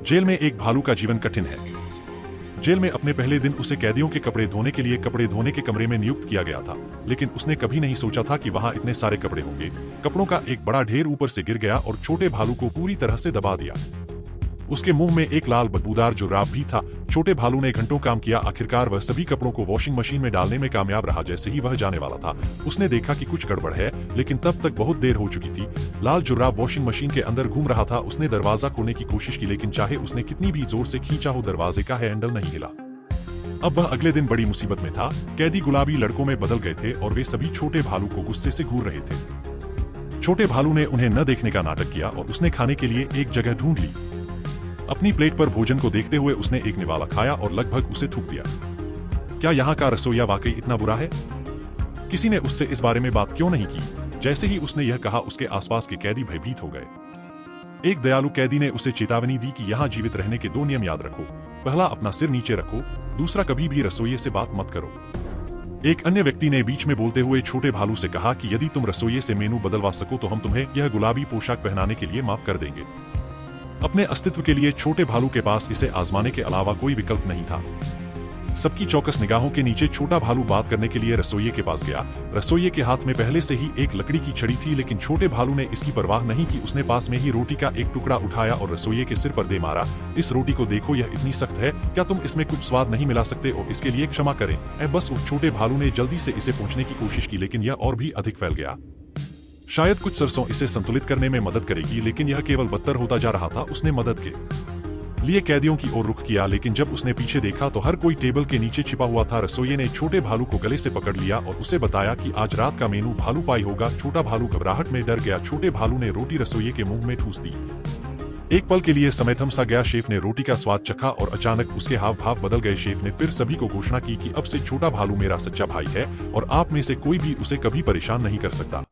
Jail में एक भालू का जीवन कठिन है। जेल में अपने पहले दिन उसे कैदियों के कपड़े धोने के लिए कपड़े धोने के कमरे में नियुक्त किया गया था, लेकिन उसने कभी नहीं सोचा था कि वहां इतने सारे कपड़े होंगे। कपड़ों का एक बड़ा ढेर ऊपर से गिर गया और छोटे भालू को पूरी तरह से दबा दिया। उसके मुंह में एक लाल बदबूदार जुर्राब भी था। छोटे भालू ने घंटों काम किया। आखिरकार वह सभी कपड़ों को वॉशिंग मशीन में डालने में कामयाब रहा। जैसे ही वह जाने वाला था, उसने देखा कि कुछ गड़बड़ है, लेकिन तब तक बहुत देर हो चुकी थी। लाल जुर्राब वॉशिंग मशीन के अंदर घूम रहा था। उसने दरवाजा खोलने की कोशिश की, लेकिन चाहे उसने कितनी भी जोर से खींचा हो, दरवाजे का हैंडल नहीं हिला। अब वह अगले दिन बड़ी मुसीबत में था। कैदी गुलाबी लड़कों में बदल गए थे और वे सभी छोटे भालू को गुस्से से घूर रहे थे। छोटे भालू ने उन्हें न देखने का नाटक किया और उसने खाने के लिए एक जगह ढूंढ ली। अपनी प्लेट पर भोजन को देखते हुए उसने एक निवाला खाया और लगभग उसे थूक दिया। क्या यहाँ का रसोइया वाकई इतना बुरा है? किसी ने उससे इस बारे में बात क्यों नहीं की? जैसे ही उसने यह कहा, उसके आसपास के कैदी भयभीत हो गए। एक दयालु कैदी ने उसे चेतावनी दी कि यहाँ जीवित रहने के 2 नियम याद रखो। पहला, अपना सिर नीचे रखो। दूसरा, कभी भी रसोइये से बात मत करो। एक अन्य व्यक्ति ने बीच में बोलते हुए छोटे भालू से कहा कि यदि तुम रसोइये से मेनू बदलवा सको तो हम तुम्हें यह गुलाबी पोशाक पहनाने के लिए माफ कर देंगे। अपने अस्तित्व के लिए छोटे भालू के पास इसे आजमाने के अलावा कोई विकल्प नहीं था। सबकी चौकस निगाहों के नीचे छोटा भालू बात करने के लिए रसोइये के पास गया। रसोइये के हाथ में पहले से ही एक लकड़ी की छड़ी थी, लेकिन छोटे भालू ने इसकी परवाह नहीं की। उसने पास में ही रोटी का एक टुकड़ा उठाया और रसोइये के सिर पर दे मारा। इस रोटी को देखो, यह इतनी सख्त है, क्या तुम इसमें कुछ स्वाद नहीं मिला सकते? और इसके लिए क्षमा करें। बस उस छोटे भालू ने जल्दी से इसे पहुंचने की कोशिश की, लेकिन यह और भी अधिक फैल गया। शायद कुछ सरसों इसे संतुलित करने में मदद करेगी, लेकिन यह केवल बदतर होता जा रहा था। उसने मदद के लिए कैदियों की ओर रुख किया, लेकिन जब उसने पीछे देखा तो हर कोई टेबल के नीचे छिपा हुआ था। रसोइये ने छोटे भालू को गले से पकड़ लिया और उसे बताया कि आज रात का मेनू भालू पाई होगा। छोटा भालू घबराहट में डर गया। छोटे भालू ने रोटी रसोइये के मुंह में ठूस दी। एक पल के लिए समय थम सा गया। शेफ ने रोटी का स्वाद चखा और अचानक उसके हाव भाव बदल गए। शेफ ने फिर सभी को घोषणा की कि अब से छोटा भालू मेरा सच्चा भाई है और आप में से कोई भी उसे कभी परेशान नहीं कर सकता।